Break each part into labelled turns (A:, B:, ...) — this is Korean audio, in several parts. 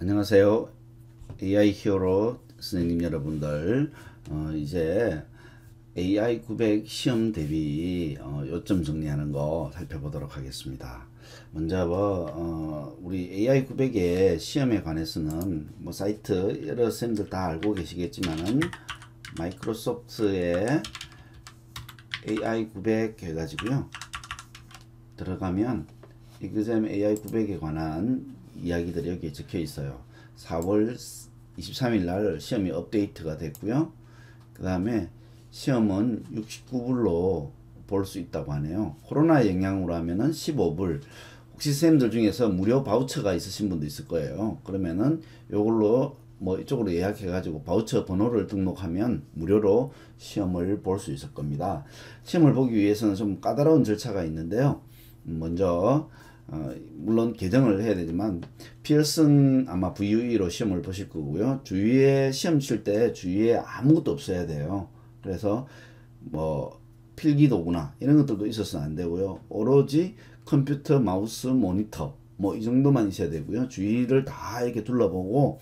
A: 안녕하세요. AI 히어로 선생님 여러분들. 이제 AI 900 시험 대비 요점 정리하는 거 살펴보도록 하겠습니다. 먼저 우리 AI 900의 시험에 관해서는 뭐 사이트 여러 쌤들 다 알고 계시겠지만은 마이크로소프트의 AI 900 해가지고요. 들어가면 이그잼 AI 900에 관한 이야기들이 여기에 적혀 있어요. 4월 23일 날 시험이 업데이트가 됐고요. 그 다음에 시험은 69불로 볼 수 있다고 하네요. 코로나 영향으로 하면은 15불. 혹시 선생님들 중에서 무료 바우처가 있으신 분도 있을 거예요. 그러면은 요걸로 뭐 이쪽으로 예약해 가지고 바우처 번호를 등록하면 무료로 시험을 볼 수 있을 겁니다. 시험을 보기 위해서는 좀 까다로운 절차가 있는데요. 먼저 물론 개정을 해야 되지만 피어슨 아마 VUE로 시험을 보실 거고요. 주위에 시험 칠 때 주위에 아무것도 없어야 돼요. 그래서 뭐 필기도구나 이런 것들도 있어서는 안 되고요. 오로지 컴퓨터, 마우스, 모니터 뭐 이 정도만 있어야 되고요. 주위를 다 이렇게 둘러보고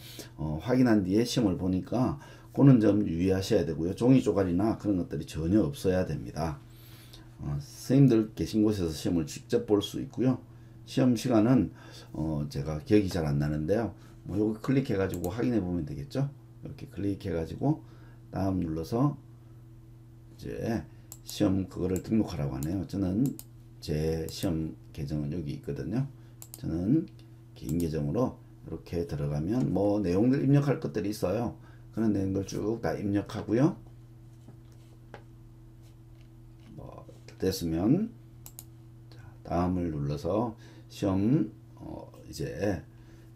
A: 확인한 뒤에 시험을 보니까 그는 좀 유의하셔야 되고요. 종이 쪼가리나 그런 것들이 전혀 없어야 됩니다. 선생님들 계신 곳에서 시험을 직접 볼 수 있고요. 시험 시간은 제가 기억이 잘 안 나는데요. 뭐 여기 클릭해 가지고 확인해 보면 되겠죠. 이렇게 클릭해 가지고 다음 눌러서 이제 시험 그거를 등록하라고 하네요. 저는 제 시험 계정은 여기 있거든요. 저는 개인 계정으로 이렇게 들어가면 뭐 내용들 입력할 것들이 있어요. 그런 내용들 쭉 다 입력하고요. 뭐 됐으면 다음을 눌러서 시험 이제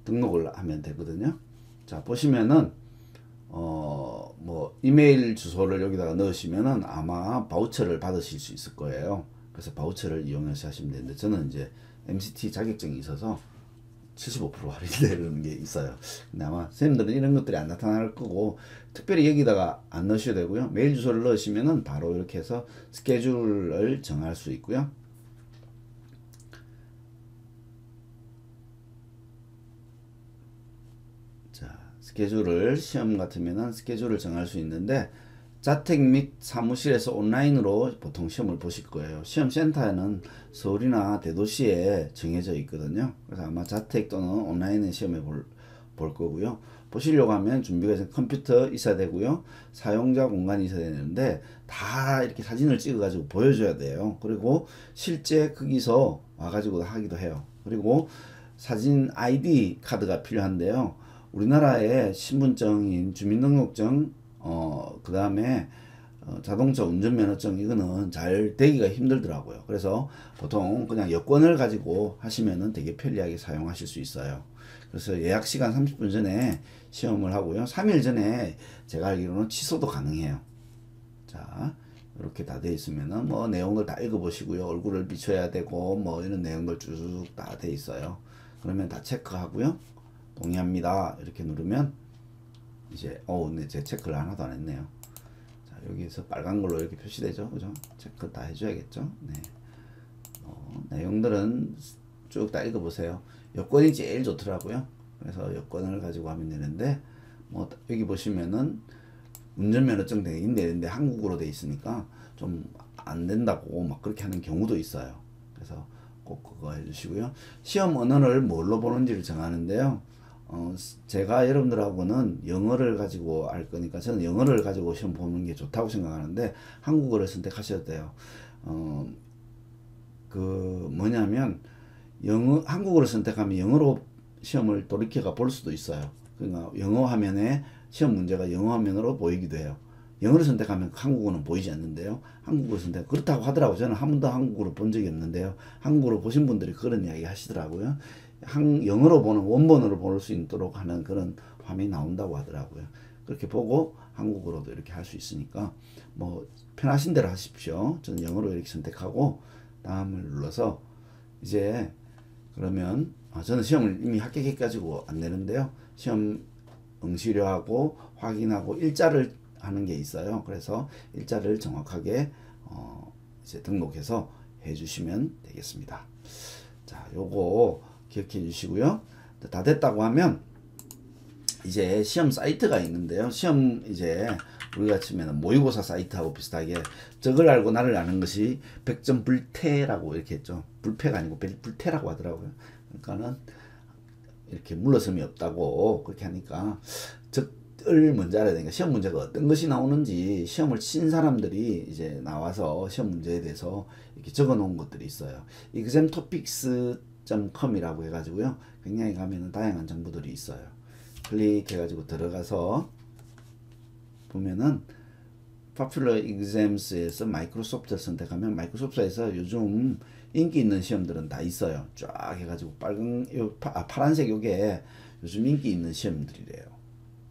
A: 등록을 하면 되거든요. 자 보시면은 뭐 이메일 주소를 여기다가 넣으시면은 아마 바우처를 받으실 수 있을 거예요. 그래서 바우처를 이용해서 하시면 되는데 저는 이제 MCT 자격증이 있어서 75% 할인되는 게 있어요. 근데 아마 선생님들은 이런 것들이 안 나타날 거고 특별히 여기다가 안 넣으셔도 되고요. 메일 주소를 넣으시면은 바로 이렇게 해서 스케줄을 정할 수 있고요. 자, 스케줄을 시험 같으면은 스케줄을 정할 수 있는데 자택 및 사무실에서 온라인으로 보통 시험을 보실 거예요. 시험 센터는 서울이나 대도시에 정해져 있거든요. 그래서 아마 자택 또는 온라인에 시험에 볼 거고요. 보시려고 하면 준비가 된 컴퓨터 있어야 되고요. 사용자 공간이 있어야 되는데 다 이렇게 사진을 찍어 가지고 보여줘야 돼요. 그리고 실제 거기서 와가지고 하기도 해요. 그리고 사진 ID 카드가 필요한데요. 우리나라의 신분증인 주민등록증, 그 다음에 자동차 운전면허증 이거는 잘 되기가 힘들더라고요. 그래서 보통 그냥 여권을 가지고 하시면은 되게 편리하게 사용하실 수 있어요. 그래서 예약 시간 30분 전에 시험을 하고요. 3일 전에 제가 알기로는 취소도 가능해요. 자, 이렇게 다 돼 있으면은 뭐 내용을 다 읽어보시고요. 얼굴을 비춰야 되고 뭐 이런 내용들 쭉 다 돼 있어요. 그러면 다 체크하고요. 동의합니다. 이렇게 누르면 이제 네, 제 체크를 하나도 안 했네요. 자, 여기서 빨간 걸로 이렇게 표시되죠. 그죠? 체크 다 해줘야겠죠. 네. 내용들은 쭉 다 읽어보세요. 여권이 제일 좋더라고요. 그래서 여권을 가지고 하면 되는데 뭐 여기 보시면은 운전면허증 되긴 되는데 한국어로 돼 있으니까 좀 안 된다고 막 그렇게 하는 경우도 있어요. 그래서 꼭 그거 해주시고요. 시험 언어를 뭘로 보는지를 정하는데요. 제가 여러분들하고는 영어를 가지고 할 거니까 저는 영어를 가지고 시험 보는 게 좋다고 생각하는데 한국어를 선택하셔도 돼요. 그 뭐냐면 한국어를 선택하면 영어로 시험을 돌이켜가 볼 수도 있어요. 그러니까 영어 화면에 시험 문제가 영어 화면으로 보이기도 해요. 영어를 선택하면 한국어는 보이지 않는데요. 한국어를 선택 그렇다고 하더라고요. 저는 한 번도 한국어를 본 적이 없는데요. 한국어로 보신 분들이 그런 이야기 하시더라고요. 영어로 보는 원본으로 볼 수 있도록 하는 그런 화면이 나온다고 하더라고요. 그렇게 보고 한국어로도 이렇게 할 수 있으니까 뭐 편하신 대로 하십시오. 저는 영어로 이렇게 선택하고 다음을 눌러서 이제 그러면 저는 시험을 이미 합격해가지고 안 내는데요. 시험 응시료하고 확인하고 일자를 하는 게 있어요. 그래서 일자를 정확하게 이제 등록해서 해주시면 되겠습니다. 자, 요거 기억해 주시고요. 다 됐다고 하면 이제 시험 사이트가 있는데요. 시험 이제 우리가 치면 모의고사 사이트하고 비슷하게 저걸 알고 나를 아는 것이 백전불태라고 이렇게 했죠. 불패가 아니고 불태라고 하더라고요. 그러니까는 이렇게 물러섬이 없다고 그렇게 하니까 적을 먼저 알아야 되니까 시험 문제가 어떤 것이 나오는지 시험을 친 사람들이 이제 나와서 시험 문제에 대해서 이렇게 적어 놓은 것들이 있어요. examtopics.com이라고 해가지고요. 굉장히 가면은 다양한 정보들이 있어요. 클릭해가지고 들어가서 보면은 Popular Exams에서 마이크로소프트 선택하면 마이크로소프트에서 요즘 인기 있는 시험들은 다 있어요. 쫙 해가지고 파란색 요게 요즘 인기 있는 시험들이래요.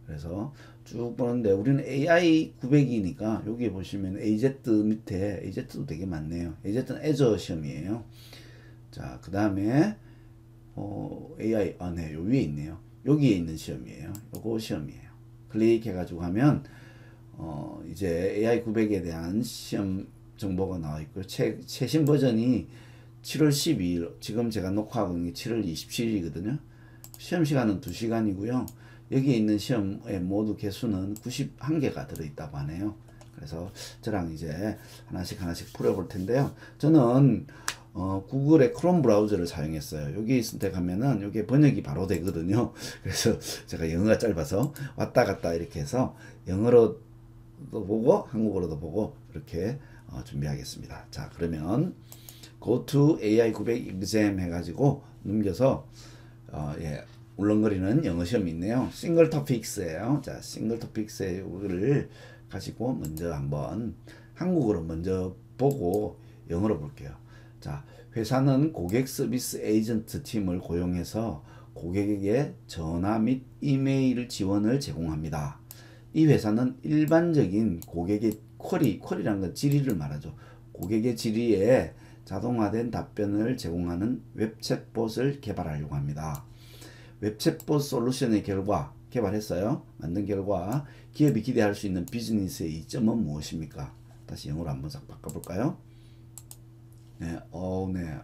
A: 그래서 쭉 보는데 우리는 AI 900이니까 여기 보시면 AZ 밑에 AZ도 되게 많네요. AZ는 애저 시험이에요. 자, 그 다음에 AI 네, 요 위에 있네요. 여기에 있는 시험이에요. 요거 시험이에요. 클릭해가지고 하면 이제 AI 900에 대한 시험 정보가 나와 있고요. 최신 버전이 7월 12일, 지금 제가 녹화하고 있는 게 7월 27일이거든요. 시험 시간은 2시간이고요. 여기에 있는 시험의 모두 개수는 91개가 들어있다고 하네요. 그래서 저랑 이제 하나씩 풀어볼 텐데요. 저는 구글의 크롬 브라우저를 사용했어요. 여기 선택하면은 이게 번역이 바로 되거든요. 그래서 제가 영어가 짧아서 왔다 갔다 이렇게 해서 영어로도 보고 한국어로도 보고 이렇게 준비하겠습니다. 자, 그러면 Go to AI 900 exam 해가지고 넘겨서 예, 울렁거리는 영어 시험이 있네요. 싱글 토픽스예요. 자, 싱글 토픽스를 가지고 먼저 한번 한국어로 먼저 보고 영어로 볼게요. 자, 회사는 고객 서비스 에이전트 팀을 고용해서 고객에게 전화 및 이메일 지원을 제공합니다. 이 회사는 일반적인 고객의 쿼리라는 건 질의를 말하죠. 고객의 질의에 자동화된 답변을 제공하는 웹 챗봇을 개발하려고 합니다. 웹 챗봇 솔루션의 결과 개발했어요. 만든 결과 기업이 기대할 수 있는 비즈니스의 이점은 무엇입니까? 다시 영어로 한번 싹 바꿔볼까요? 네, 네,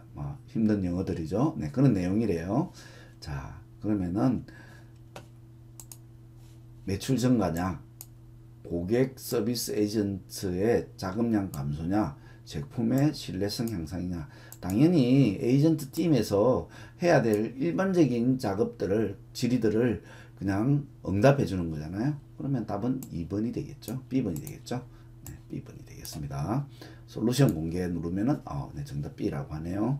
A: 힘든 영어들이죠. 네, 그런 내용이래요. 자, 그러면은 매출 증가냐, 고객 서비스 에이전트의 자금량 감소냐, 제품의 신뢰성 향상이냐. 당연히 에이전트 팀에서 해야 될 일반적인 작업들을, 질의들을 그냥 응답해 주는 거잖아요. 그러면 답은 2번이 되겠죠. B번이 되겠죠. 네, B번이 되겠습니다. 솔루션 공개 누르면은 네, 정답 B라고 하네요.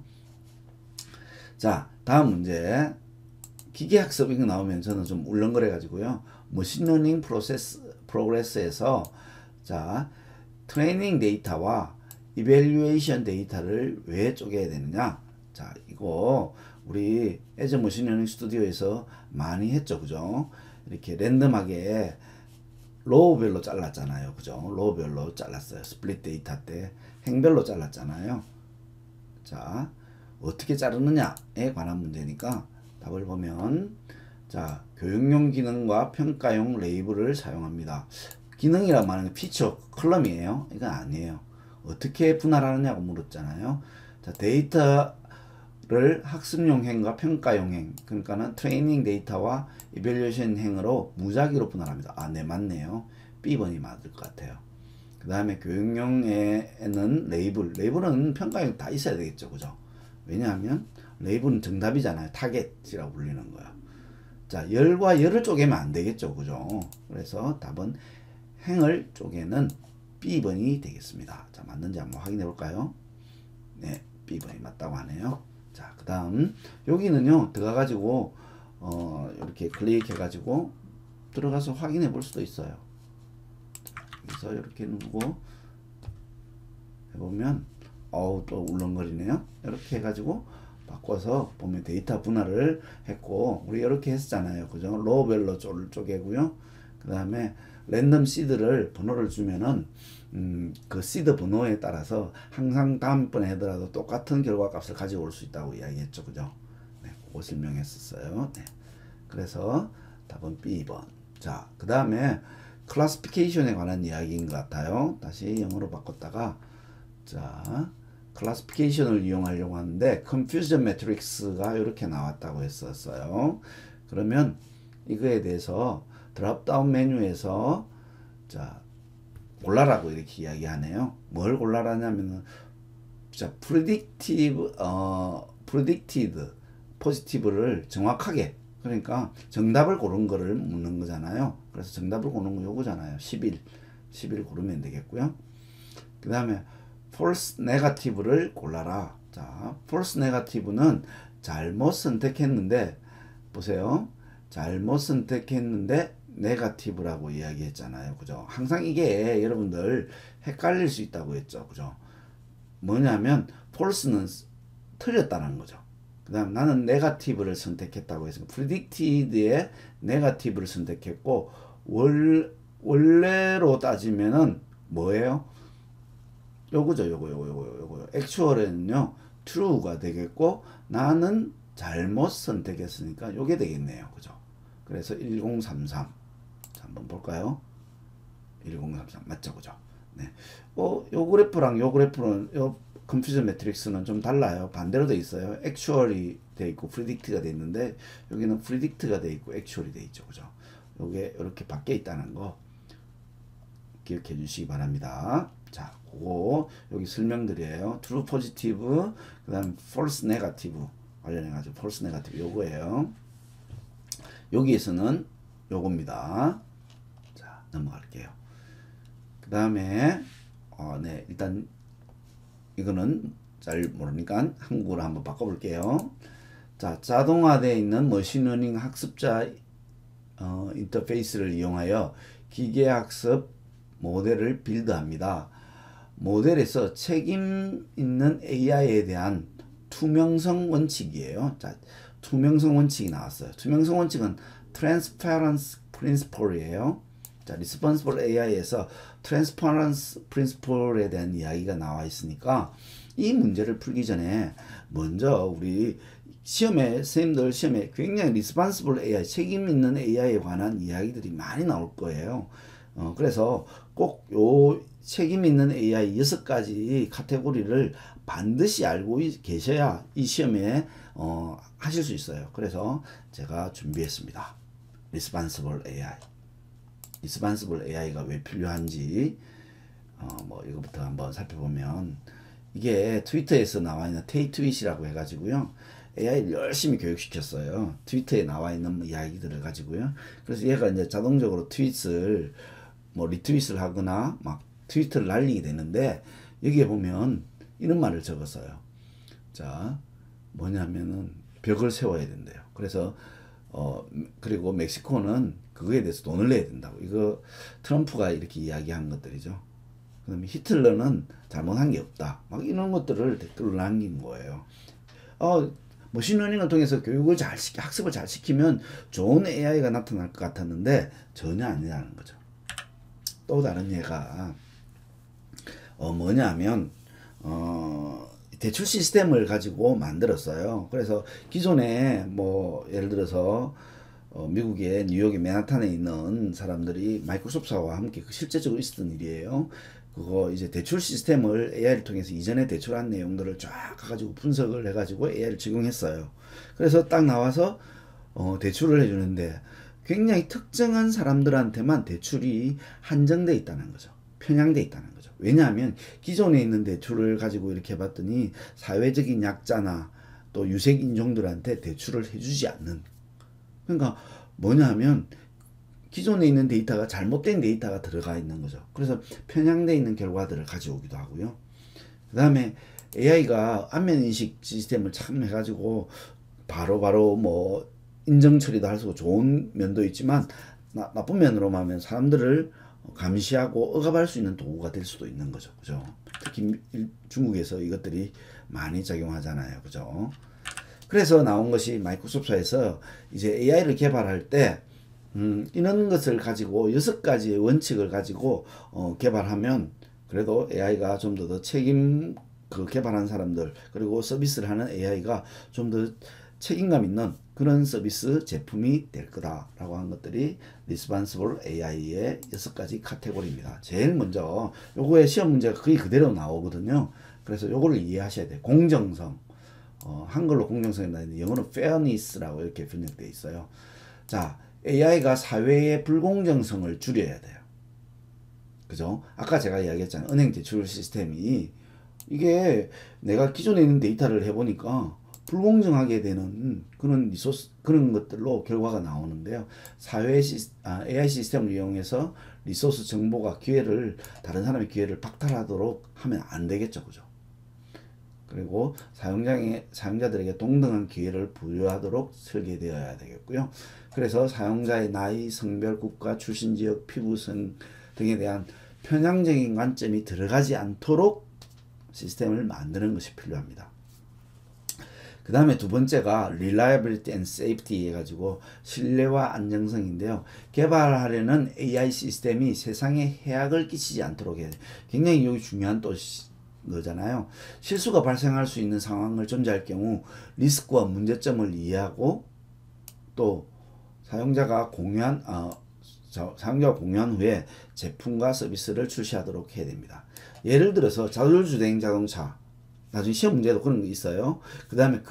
A: 자, 다음 문제. 기계학습 이거 나오면 저는 좀 울렁거려 가지고요. 머신러닝 프로그레스에서 자, 트레이닝 데이터와 이밸류에이션 데이터를 왜 쪼개야 되느냐? 자, 이거 우리 애저 머신러닝 스튜디오에서 많이 했죠. 그죠? 이렇게 랜덤하게 로우별로 잘랐잖아요. 그죠? 로우별로 잘랐어요. 스플릿 데이터 때 행별로 잘랐잖아요. 자, 어떻게 자르느냐에 관한 문제니까 답을 보면 자, 교육용 기능과 평가용 레이블을 사용합니다. 기능이란 말은 피처 컬럼이에요. 이건 아니에요. 어떻게 분할하느냐고 물었잖아요. 자, 데이터를 학습용 행과 평가용 행, 그러니까는 트레이닝 데이터와 이밸류에이션 행으로 무작위로 분할합니다. 네, 맞네요. B번이 맞을 것 같아요. 그 다음에 교육용에는 레이블은 평가용 다 있어야 되겠죠. 그죠? 왜냐하면 레이블은 정답이잖아요. 타겟이라고 불리는 거야. 자, 열과 열을 쪼개면 안 되겠죠. 그죠? 그래서 답은 행을 쪼개는 B번이 되겠습니다. 자, 맞는지 한번 확인해 볼까요? 네, B번이 맞다고 하네요. 자, 그 다음 여기는요 들어가가지고 이렇게 클릭해 가지고 들어가서 확인해 볼 수도 있어요. 자, 여기서 이렇게 누르고 해보면 또 울렁거리네요. 이렇게 해가지고 바꿔서 보면 데이터 분할을 했고, 우리 이렇게 했잖아요. 그죠? 로우별로 쪼개고요. 그 다음에 랜덤 시드를 번호를 주면은 그 시드 번호에 따라서 항상 다음번에 하더라도 똑같은 결과 값을 가지고 올 수 있다고 이야기했죠. 그죠? 네, 그거 설명했었어요. 네. 그래서 답은 B번. 자, 그 다음에 클래시피케이션에 관한 이야기인 것 같아요. 다시 영어로 바꿨다가 자, 클래시피케이션을 이용하려고 하는데 컨퓨전 매트릭스가 이렇게 나왔다고 했었어요. 그러면 이거에 대해서 드랍다운 메뉴에서 자 골라라고 이렇게 이야기하네요. 뭘 골라라냐면은 자 predicted positive를 정확하게, 그러니까 정답을 고른 거를 묻는 거잖아요. 그래서 정답을 고르는 거 요거잖아요. 11 고르면 되겠고요. 그 다음에 false negative를 골라라. 자 false negative는 잘못 선택했는데, 보세요. 잘못 선택했는데 네거티브라고 이야기했잖아요. 그죠? 항상 이게 여러분들 헷갈릴 수 있다고 했죠. 그죠? 뭐냐면 false는 틀렸다는 거죠. 그 다음 나는 네거티브를 선택했다고 했으니까 predicted의 네거티브를 선택했고, 원래로 따지면은 뭐예요? 요거죠. 요거. actual은요 true가 되겠고, 나는 잘못 선택했으니까 요게 되겠네요. 그죠? 그래서 1033 자, 한번 볼까요? 1033 맞죠? 그죠? 네. 요 그래프랑 요 그래프는 요 컴퓨터 매트릭스는 좀 달라요. 반대로 돼 있어요. actual이 돼 있고 predict가 돼 있는데, 여기는 predict가 돼 있고 actual이 돼 있죠. 그죠? 요게 이렇게 바뀌어 있다는 거 기억해 주시기 바랍니다. 자, 그거 여기 설명드려요. true positive, 그 다음 false negative 관련해 가지고 false negative 요거예요. 여기에서는 요겁니다. 자, 넘어갈게요. 그 다음에 네, 일단 이거는 잘 모르니까 한국어로 한번 바꿔볼게요. 자, 자동화되어 있는 머신러닝 학습자 인터페이스를 이용하여 기계학습 모델을 빌드합니다. 모델에서 책임 있는 AI에 대한 투명성 원칙이에요. 자, 투명성 원칙이 나왔어요. 투명성 원칙은 Transparency Principle이에요. 자, Responsible AI에서 Transparency Principle에 대한 이야기가 나와 있으니까 이 문제를 풀기 전에 먼저 우리 선생님들 시험에 굉장히 Responsible AI, 책임 있는 AI에 관한 이야기들이 많이 나올 거예요. 그래서 꼭 요 책임 있는 AI 6가지 카테고리를 반드시 알고 계셔야 이 시험에 하실 수 있어요. 그래서 제가 준비했습니다. Responsible AI. Responsible AI가 왜 필요한지 뭐 이거부터 한번 살펴보면, 이게 트위터에서 나와 있는 테이트윗이라고 해가지고요. AI를 열심히 교육시켰어요. 트위터에 나와 있는 이야기들을 가지고요. 그래서 얘가 이제 자동적으로 트윗을 뭐 리트윗을 하거나 막 트위터를 날리게 되는데, 여기에 보면 이런 말을 적었어요. 자, 뭐냐면은 벽을 세워야 된대요. 그래서 그리고 멕시코는 그거에 대해서 돈을 내야 된다고. 이거 트럼프가 이렇게 이야기한 것들이죠. 그다음에 히틀러는 잘못한 게 없다. 막 이런 것들을 댓글로 남긴 거예요. 머신러닝을 통해서 학습을 잘 시키면 좋은 AI가 나타날 것 같았는데 전혀 아니라는 거죠. 또 다른 예가 뭐냐면 대출 시스템을 가지고 만들었어요. 그래서 기존에 뭐 예를 들어서 미국의 뉴욕의 맨하탄에 있는 사람들이 마이크로소프트와 함께 실제적으로 있었던 일이에요. 그거 이제 대출 시스템을 AI를 통해서 이전에 대출한 내용들을 쫙 가지고 분석을 해가지고 AI를 적용했어요. 그래서 딱 나와서 대출을 해주는데 굉장히 특정한 사람들한테만 대출이 한정돼 있다는 거죠. 편향돼 있다는 거죠. 왜냐하면 기존에 있는 대출을 가지고 이렇게 해봤더니 사회적인 약자나 또 유색 인종들한테 대출을 해주지 않는, 그러니까 뭐냐 하면 기존에 있는 데이터가 잘못된 데이터가 들어가 있는 거죠. 그래서 편향되어 있는 결과들을 가져오기도 하고요. 그 다음에 AI가 안면인식 시스템을 참 해가지고 바로바로 뭐 인정 처리도 할 수 있고 좋은 면도 있지만 나쁜 면으로만 하면 사람들을 감시하고 억압할 수 있는 도구가 될 수도 있는 거죠. 그죠? 특히 중국에서 이것들이 많이 작용하잖아요. 그죠? 그래서 나온 것이 마이크로소프트에서 이제 AI를 개발할 때 이런 것을 가지고 6가지의 원칙을 가지고 개발하면 그래도 AI가 좀 더 책임, 개발한 사람들 그리고 서비스를 하는 AI가 좀 더 책임감 있는 그런 서비스 제품이 될 거다라고 한 것들이 Responsible AI의 6가지 카테고리입니다. 제일 먼저 요거의 시험 문제가 거의 그대로 나오거든요. 그래서 요거를 이해하셔야 돼요. 공정성, 한글로 공정성이 나는데 영어로 fairness라고 이렇게 번역되어 있어요. 자, AI가 사회의 불공정성을 줄여야 돼요. 그죠? 아까 제가 이야기했잖아요. 은행 대출 시스템이 이게 내가 기존에 있는 데이터를 해보니까 불공정하게 되는 그런 리소스, 그런 것들로 결과가 나오는데요. AI 시스템을 이용해서 리소스 정보가 다른 사람의 기회를 박탈하도록 하면 안 되겠죠. 그죠? 그리고 사용자들에게 동등한 기회를 부여하도록 설계되어야 되겠고요. 그래서 사용자의 나이, 성별, 국가, 출신 지역, 피부성 등에 대한 편향적인 관점이 들어가지 않도록 시스템을 만드는 것이 필요합니다. 그 다음에 두 번째가 reliability and safety 해가지고 신뢰와 안정성인데요. 개발하려는 AI 시스템이 세상에 해악을 끼치지 않도록 해야 돼요. 굉장히 여기 중요한 거잖아요. 실수가 발생할 수 있는 상황을 존재할 경우 리스크와 문제점을 이해하고 또 사용자가 공유한 후에 제품과 서비스를 출시하도록 해야 됩니다. 예를 들어서 자율주행 자동차, 나중에 시험 문제도 그런 게 있어요. 그 다음에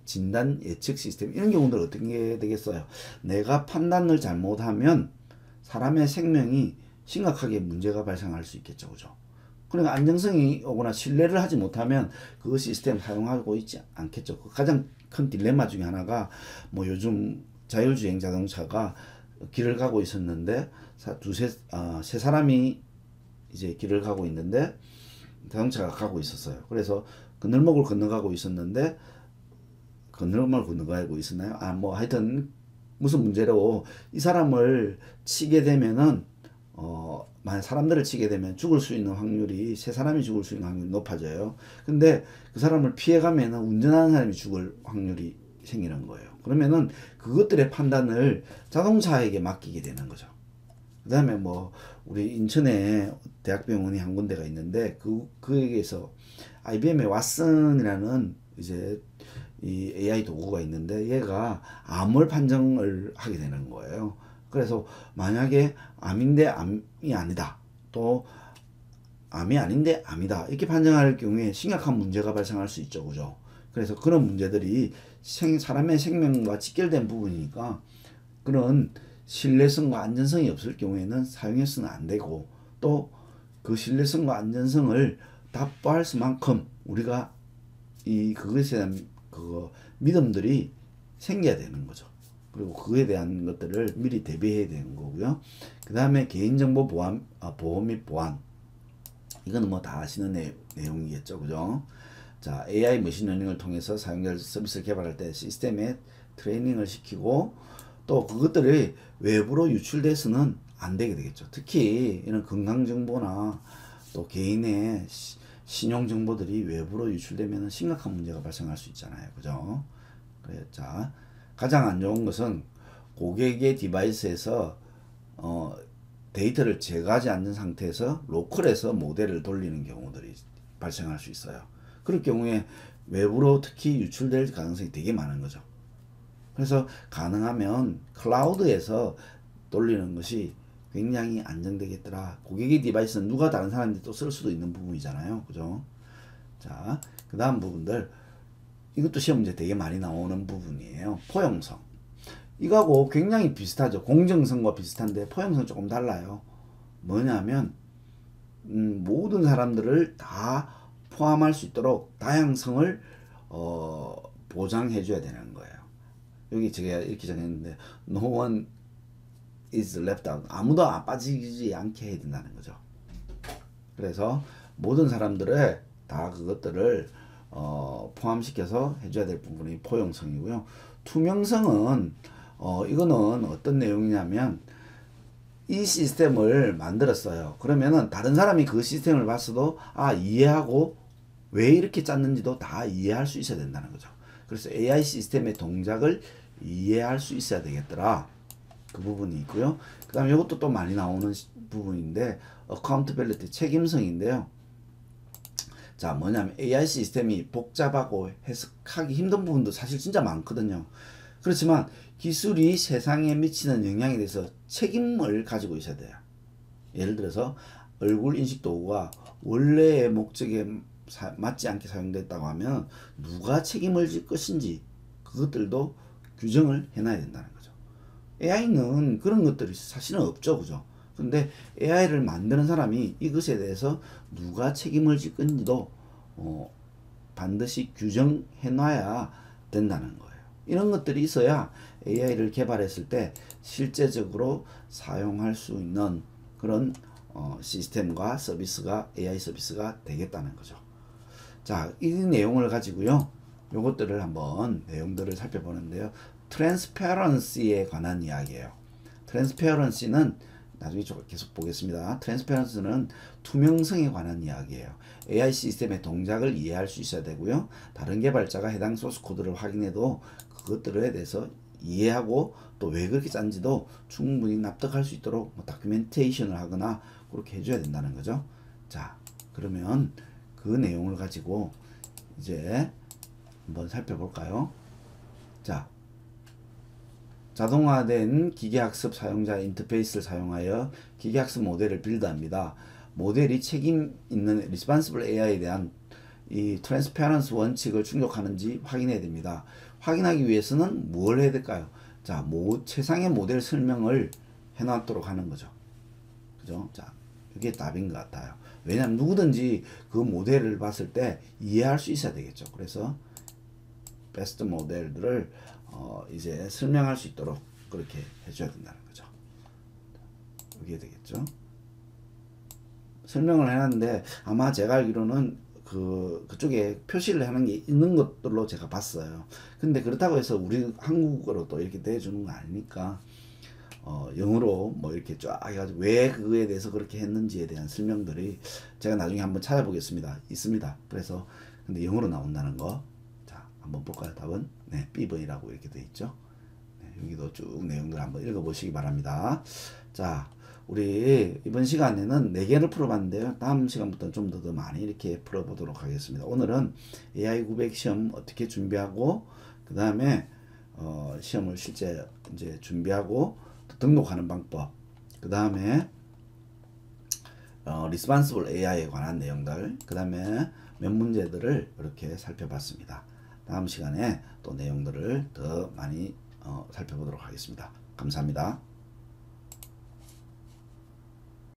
A: 진단 예측 시스템, 이런 경우들 어떻게 되겠어요? 내가 판단을 잘못하면 사람의 생명이 심각하게 문제가 발생할 수 있겠죠. 그죠? 그러니까 안정성이 오거나 신뢰를 하지 못하면 그 시스템 사용하고 있지 않겠죠. 가장 큰 딜레마 중에 하나가 뭐 요즘 자율주행 자동차가 길을 가고 있었는데 세 사람이 이제 길을 가고 있는데 자동차가 가고 있었어요. 그래서 그늘목을 건너가고 있었는데 그늘목을 건너가고 있었나요? 뭐 하여튼 무슨 문제로 이 사람을 치게 되면은 만약 사람들을 치게 되면 죽을 수 있는 확률이 세 사람이 죽을 수 있는 확률이 높아져요. 근데 그 사람을 피해가면은 운전하는 사람이 죽을 확률이 생기는 거예요. 그러면은 그것들의 판단을 자동차에게 맡기게 되는 거죠. 그 다음에 뭐 우리 인천에 대학병원이 한 군데가 있는데 그에게서 IBM의 왓슨이라는 이제 이 AI 도구가 있는데 얘가 암을 판정을 하게 되는 거예요. 그래서 만약에 암인데 암이 아니다, 또 암이 아닌데 암이다, 이렇게 판정할 경우에 심각한 문제가 발생할 수 있죠. 그죠? 그래서 그런 문제들이 사람의 생명과 직결된 부분이니까 그런 신뢰성과 안전성이 없을 경우에는 사용해서는 안 되고, 또 그 신뢰성과 안전성을 답보할 수만큼 우리가 그것에 대한 믿음들이 생겨야 되는 거죠. 그리고 그에 대한 것들을 미리 대비해야 되는 거고요. 그 다음에 개인정보 보호 및 보안. 이거는 뭐 다 아시는 내용이겠죠. 그죠? 자, AI 머신러닝을 통해서 사용자 서비스를 개발할 때 시스템에 트레이닝을 시키고, 또 그것들이 외부로 유출돼서는 안 되게 되겠죠. 특히 이런 건강정보나 또 개인의 신용정보들이 외부로 유출되면 심각한 문제가 발생할 수 있잖아요. 그죠? 그래, 자, 가장 안 좋은 것은 고객의 디바이스에서 데이터를 제거하지 않는 상태에서 로컬에서 모델을 돌리는 경우들이 발생할 수 있어요. 그럴 경우에 외부로 특히 유출될 가능성이 되게 많은 거죠. 그래서 가능하면 클라우드에서 돌리는 것이 굉장히 안정되겠더라. 고객의 디바이스는 누가 다른 사람들이 또 쓸 수도 있는 부분이잖아요. 그죠? 자, 그 다음 부분들, 이것도 시험 문제 되게 많이 나오는 부분이에요. 포용성. 이거하고 굉장히 비슷하죠. 공정성과 비슷한데 포용성 조금 달라요. 뭐냐면 모든 사람들을 다 포함할 수 있도록 다양성을 보장해 줘야 되는 거예요. 여기 제가 이렇게 정했는데 no one is left out. 아무도 빠지지 않게 해야 된다는 거죠. 그래서 모든 사람들의 다 그것들을 포함시켜서 해줘야 될 부분이 포용성이고요. 투명성은 이거는 어떤 내용이냐면 이 시스템을 만들었어요. 그러면은 다른 사람이 그 시스템을 봤어도 이해하고 왜 이렇게 짰는지도 다 이해할 수 있어야 된다는 거죠. 그래서 AI 시스템의 동작을 이해할 수 있어야 되겠더라. 그 부분이 있고요. 그 다음에 이것도 또 많이 나오는 부분인데 accountability, 책임성인데요. 자, 뭐냐면 AI 시스템이 복잡하고 해석하기 힘든 부분도 사실 진짜 많거든요. 그렇지만 기술이 세상에 미치는 영향에 대해서 책임을 가지고 있어야 돼요. 예를 들어서 얼굴 인식 도구가 원래의 목적에 맞지 않게 사용됐다고 하면 누가 책임을 질 것인지 그것들도 규정을 해놔야 된다는 거죠. AI는 그런 것들이 사실은 없죠. 그죠? 근데 AI를 만드는 사람이 이것에 대해서 누가 책임을 질 건지도 반드시 규정해 놔야 된다는 거예요. 이런 것들이 있어야 AI를 개발했을 때 실제적으로 사용할 수 있는 그런 시스템과 서비스가 AI 서비스가 되겠다는 거죠. 자, 이 내용을 가지고요. 요것들을 한번 내용들을 살펴보는데요. 트랜스페런시에 관한 이야기예요. 트랜스페런시는 나중에 계속 보겠습니다. 트랜스페런시는 투명성에 관한 이야기예요. AI 시스템의 동작을 이해할 수 있어야 되고요. 다른 개발자가 해당 소스 코드를 확인해도 그것들에 대해서 이해하고 또 왜 그렇게 짠지도 충분히 납득할 수 있도록 다큐멘테이션을 하거나 그렇게 해줘야 된다는 거죠. 자, 그러면 그 내용을 가지고 이제 한번 살펴볼까요? 자, 자동화된 기계학습 사용자 인터페이스를 사용하여 기계학습 모델을 빌드합니다. 모델이 책임 있는 리스폰시블 AI에 대한 이 트랜스페런스 원칙을 충족하는지 확인해야 됩니다. 확인하기 위해서는 뭘 해야 될까요? 자, 최상의 모델 설명을 해놨도록 하는 거죠. 그죠? 자, 이게 답인 것 같아요. 왜냐하면 누구든지 그 모델을 봤을 때 이해할 수 있어야 되겠죠. 그래서 베스트 모델들을 이제 설명할 수 있도록 그렇게 해줘야 된다는 거죠. 이게 되겠죠. 설명을 해놨는데 아마 제가 알기로는 그쪽에 표시를 하는 게 있는 것들로 제가 봤어요. 근데 그렇다고 해서 우리 한국어로 또 이렇게 내주는 거 아니니까 영어로 뭐 이렇게 쫙 해가지고 왜 그거에 대해서 그렇게 했는지에 대한 설명들이 제가 나중에 한번 찾아보겠습니다. 있습니다. 그래서 근데 영어로 나온다는 거. 자, 한번 볼까요? 답은 네, B번이라고 이렇게 돼 있죠. 네, 여기도 쭉 내용들 한번 읽어보시기 바랍니다. 자, 우리 이번 시간에는 4개를 풀어봤는데요. 다음 시간부터 좀 더 많이 이렇게 풀어보도록 하겠습니다. 오늘은 AI 900 시험 어떻게 준비하고 그 다음에 시험을 실제 이제 준비하고 또 등록하는 방법, 그 다음에 리스폰시블 AI에 관한 내용들, 그 다음에 몇 문제들을 이렇게 살펴봤습니다. 다음 시간에 또 내용들을 더 많이 살펴보도록 하겠습니다. 감사합니다.